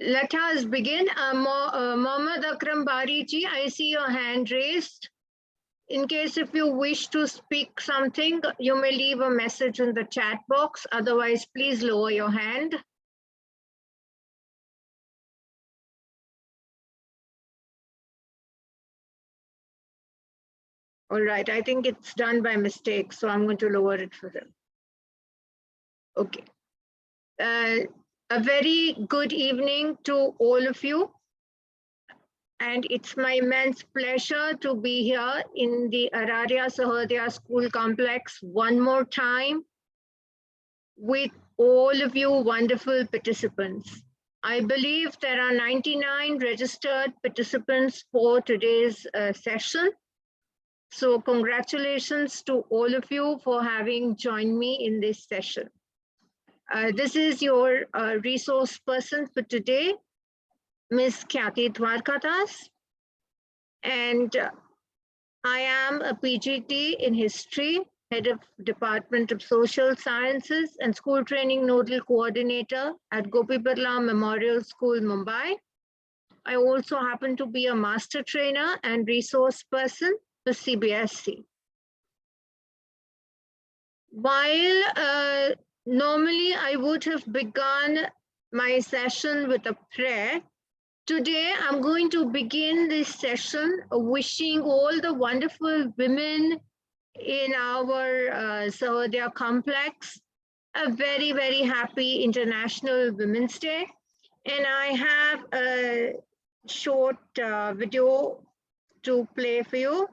Let us begin. Mohammad Akram Bari ji, I see your hand raised. In case if you wish to speak something, you may leave a message in the chat box. Otherwise, please lower your hand. All right, I think it's done by mistake, so I'm going to lower it for them. Okay. A very good evening to all of you. And it's my immense pleasure to be here in the ARARIA SAHODAYA School Complex one more time with all of you wonderful participants. I believe there are 99 registered participants for today's session. So congratulations to all of you for having joined me in this session. This is your resource person for today, Ms. Khyati Dwarkadas, and I am a PGT in history, head of Department of Social Sciences and School Training Nodal Coordinator at GOPI BIRLA Memorial School, Mumbai. I also happen to be a master trainer and resource person for CBSE. While normally I would have begun my session with a prayer, today I'm going to begin this session wishing all the wonderful women in our SAHODAYA complex a very, very happy International Women's Day. And I have a short video to play for you.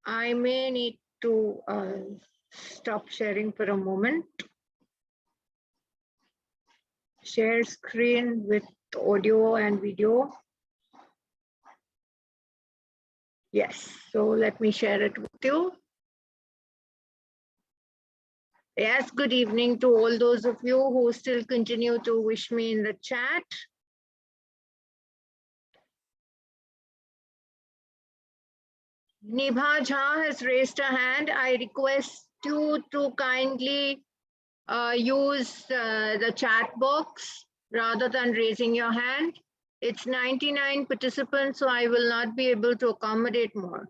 I may need to stop sharing for a moment. Share screen with audio and video. Yes, so let me share it with you. Yes, good evening to all those of you who still continue to wish me in the chat. Nibha Jha has raised a hand. I request you to kindly use the chat box rather than raising your hand. It's 99 participants, so I will not be able to accommodate more.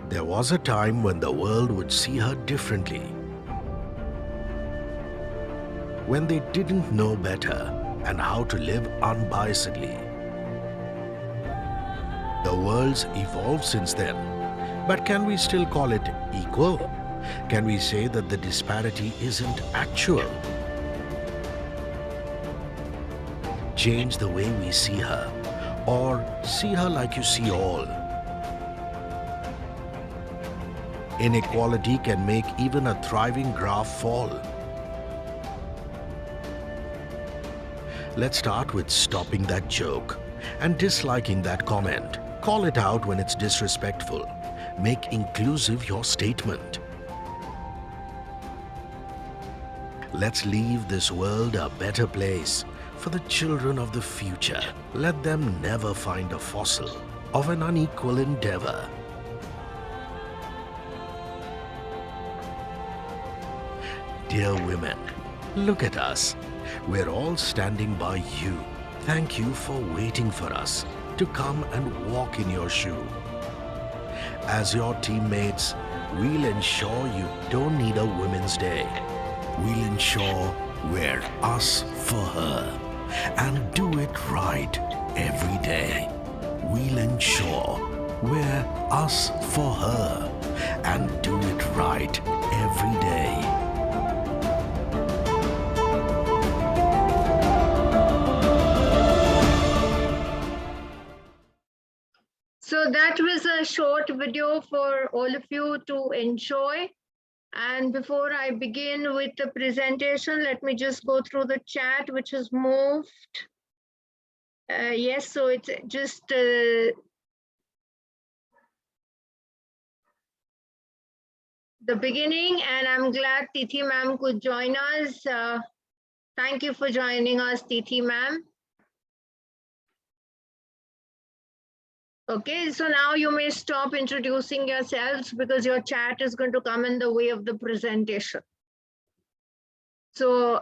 There was a time when the world would see her differently. When they didn't know better and how to live unbiasedly. The world's evolved since then, but can we still call it equal? Can we say that the disparity isn't actual? Change the way we see her, or see her like you see all. Inequality can make even a thriving graph fall. Let's start with stopping that joke and disliking that comment. Call it out when it's disrespectful. Make inclusive your statement. Let's leave this world a better place for the children of the future. Let them never find a fossil of an unequal endeavor. Dear women, look at us. We're all standing by you. Thank you for waiting for us to come and walk in your shoe. As your teammates, we'll ensure you don't need a Women's Day. We'll ensure we're us for her and do it right every day. We'll ensure we're us for her and do it right every day. So that was a short video for all of you to enjoy. And before I begin with the presentation, let me just go through the chat, which has moved. Yes, so it's just the beginning, and I'm glad Tithi ma'am could join us. Thank you for joining us, Tithi ma'am. Okay, so now you may stop introducing yourselves because your chat is going to come in the way of the presentation. So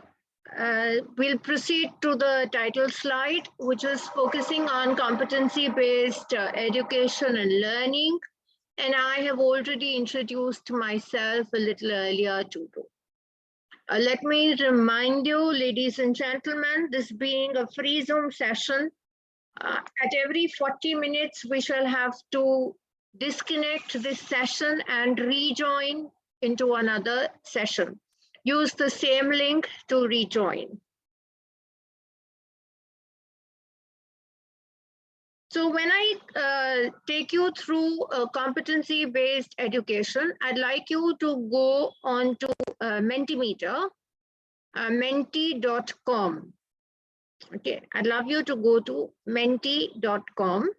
we'll proceed to the title slide, which is focusing on competency-based education and learning. And I have already introduced myself a little earlier too. Let me remind you, ladies and gentlemen, this being a free Zoom session, at every 40 minutes, we shall have to disconnect this session and rejoin into another session. Use the same link to rejoin. So when I take you through competency-based education, I'd like you to go on to Mentimeter, menti.com. Okay, I'd love you to go to menti.com.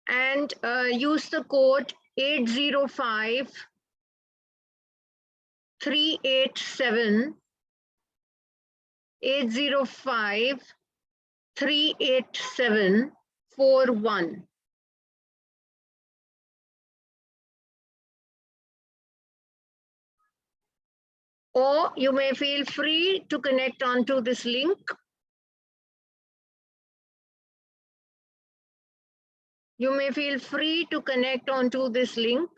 And use the code 805 387 805 387 41. Or you may feel free to connect onto this link. You may feel free to connect onto this link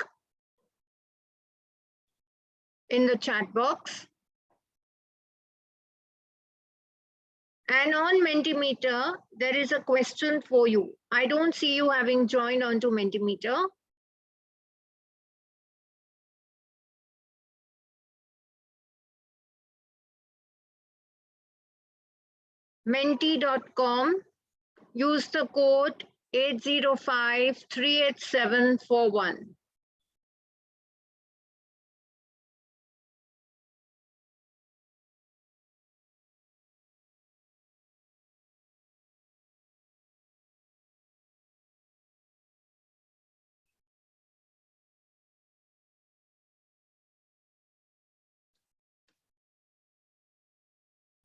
in the chat box. And on Mentimeter, there is a question for you. I don't see you having joined onto Mentimeter. Menti.com, use the code 805 387 41.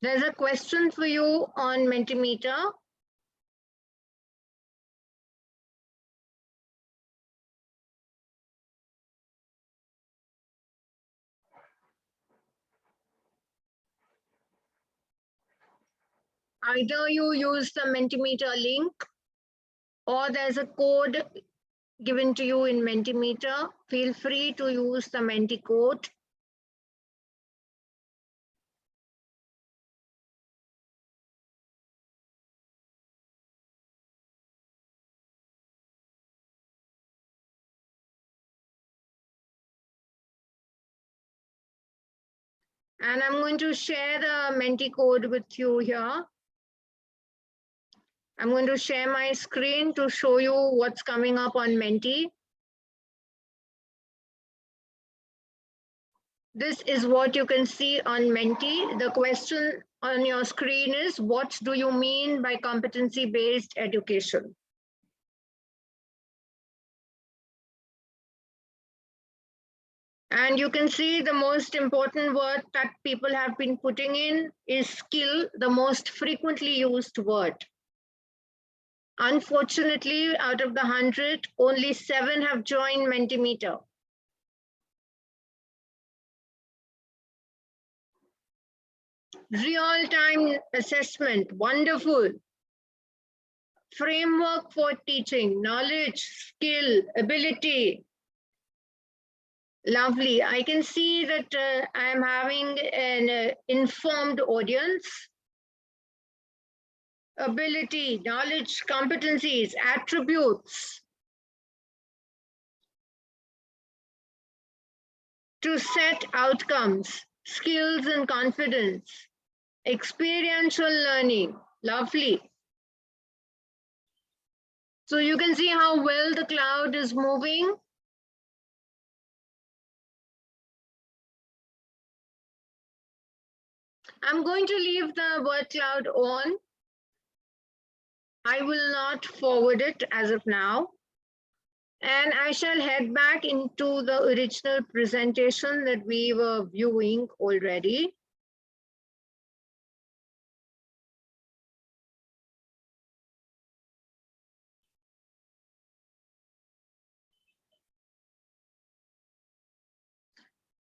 There's a question for you on Mentimeter. Either you use the Mentimeter link or there's a code given to you in Mentimeter. Feel free to use the Menti code. And I'm going to share the Menti code with you here. I'm going to share my screen to show you what's coming up on Menti. This is what you can see on Menti. The question on your screen is, what do you mean by competency-based education? And you can see the most important word that people have been putting in is skill, the most frequently used word. Unfortunately, out of the 100, only 7 have joined Mentimeter. Real-time assessment, wonderful. Framework for teaching, knowledge, skill, ability. Lovely. I can see that I am having an informed audience. Ability, knowledge, competencies, attributes. To set outcomes, skills and confidence. Experiential learning, lovely. So you can see how well the cloud is moving. I'm going to leave the word cloud on. I will not forward it as of now. And I shall head back into the original presentation that we were viewing already.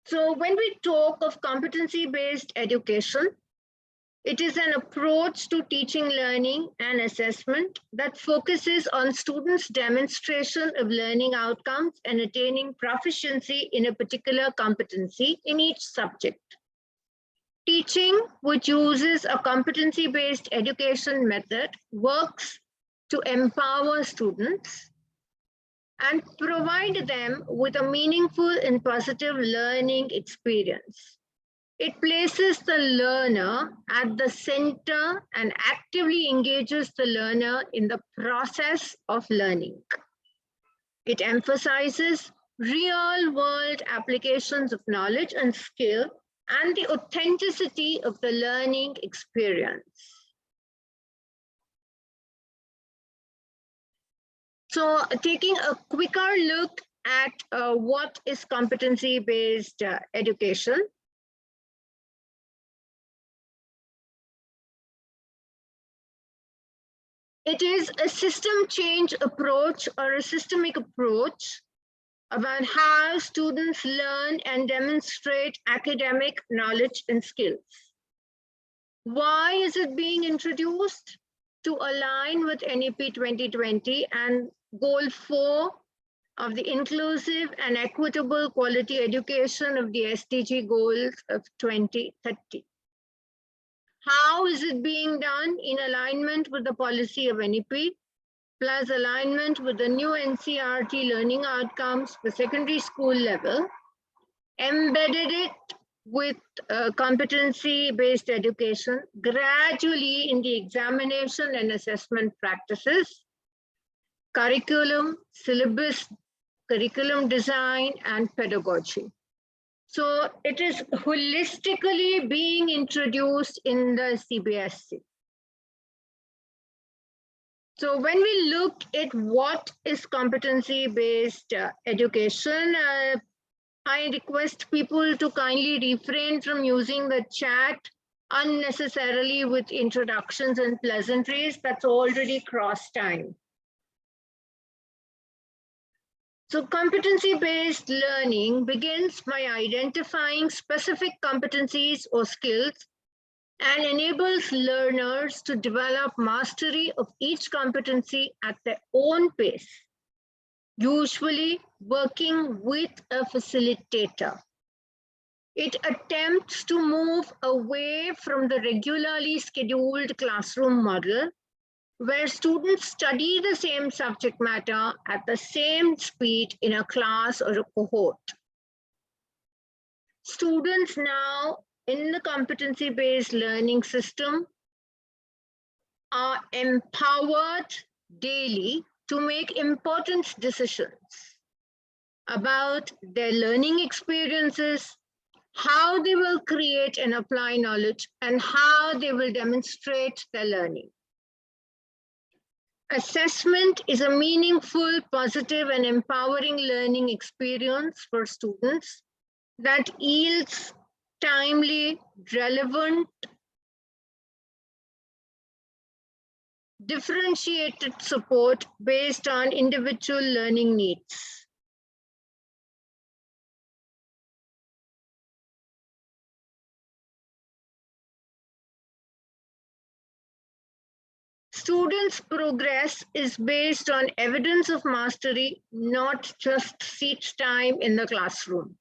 So when we talk of competency-based education, it is an approach to teaching, learning, and assessment that focuses on students' demonstration of learning outcomes and attaining proficiency in a particular competency in each subject. Teaching, which uses a competency-based education method, works to empower students and provide them with a meaningful and positive learning experience. It places the learner at the center and actively engages the learner in the process of learning. It emphasizes real-world applications of knowledge and skill and the authenticity of the learning experience. So taking a quicker look at what is competency-based education. It is a system change approach or a systemic approach about how students learn and demonstrate academic knowledge and skills. Why is it being introduced? To align with NEP 2020 and Goal 4 of the inclusive and equitable quality education of the SDG goals of 2030. How is it being done? In alignment with the policy of NEP, plus alignment with the new NCERT learning outcomes for secondary school level, embedded it with competency-based education gradually in the examination and assessment practices, curriculum, syllabus, curriculum design, and pedagogy. So it is holistically being introduced in the CBSE. So when we look at what is competency-based education, I request people to kindly refrain from using the chat unnecessarily with introductions and pleasantries. That's already cross time. So competency-based learning begins by identifying specific competencies or skills and enables learners to develop mastery of each competency at their own pace, usually working with a facilitator. It attempts to move away from the regularly scheduled classroom model, where students study the same subject matter at the same speed in a class or a cohort. Students now in the competency-based learning system are empowered daily to make important decisions about their learning experiences, how they will create and apply knowledge, and how they will demonstrate their learning. Assessment is a meaningful, positive, and empowering learning experience for students that yields timely, relevant, differentiated support based on individual learning needs. Students' progress is based on evidence of mastery, not just seat time in the classroom.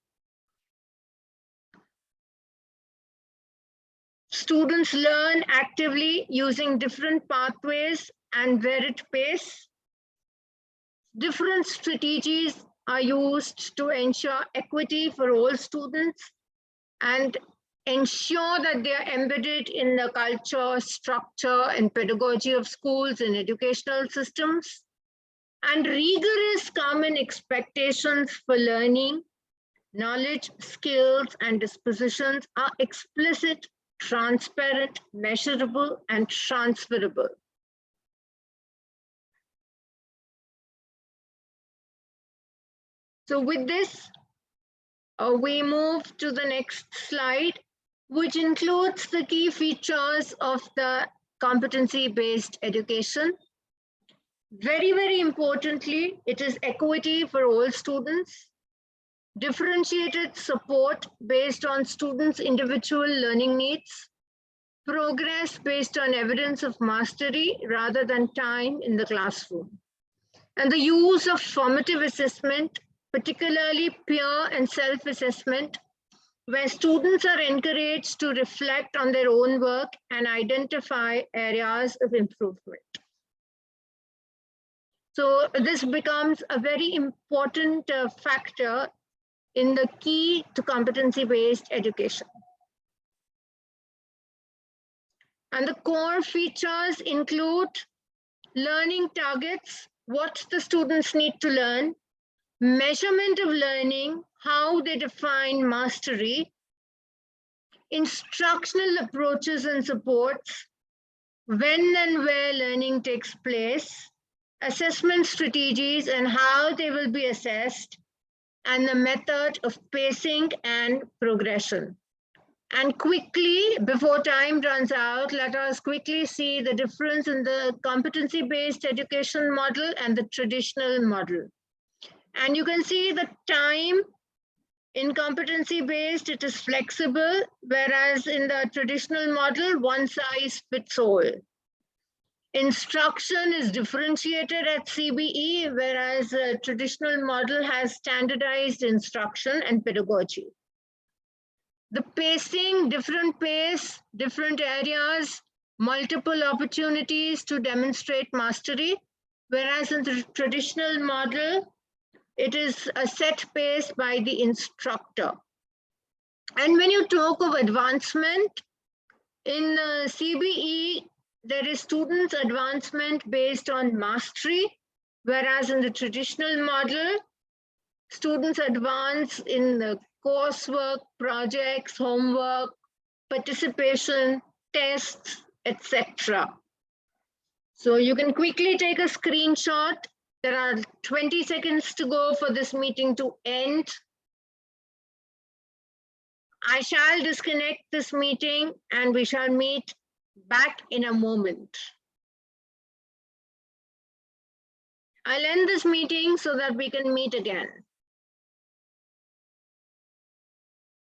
Students learn actively using different pathways and varied pace. Different strategies are used to ensure equity for all students and ensure that they are embedded in the culture, structure, and pedagogy of schools and educational systems. And rigorous common expectations for learning, knowledge, skills, and dispositions are explicit, transparent, measurable, and transferable. So with this, we move to the next slide, which includes the key features of the competency-based education. Very, very importantly, it is equity for all students, differentiated support based on students' individual learning needs, progress based on evidence of mastery rather than time in the classroom, and the use of formative assessment, particularly peer and self-assessment, where students are encouraged to reflect on their own work and identify areas of improvement. So this becomes a very important factor in the key to competency-based education. And the core features include learning targets, what the students need to learn, measurement of learning, how they define mastery, instructional approaches and supports, when and where learning takes place, assessment strategies and how they will be assessed, and the method of pacing and progression. And quickly, before time runs out, let us quickly see the difference in the competency-based education model and the traditional model. And you can see the time in competency-based, it is flexible, whereas in the traditional model, one size fits all. Instruction is differentiated at CBE, whereas the traditional model has standardized instruction and pedagogy. The pacing, different pace, different areas, multiple opportunities to demonstrate mastery, whereas in the traditional model, it is a set pace by the instructor. And when you talk of advancement, in CBE, there is students' advancement based on mastery, whereas in the traditional model, students advance in the coursework, projects, homework, participation, tests, etc. So you can quickly take a screenshot. There are 20 seconds to go for this meeting to end. I shall disconnect this meeting and we shall meet back in a moment. I'll end this meeting so that we can meet again.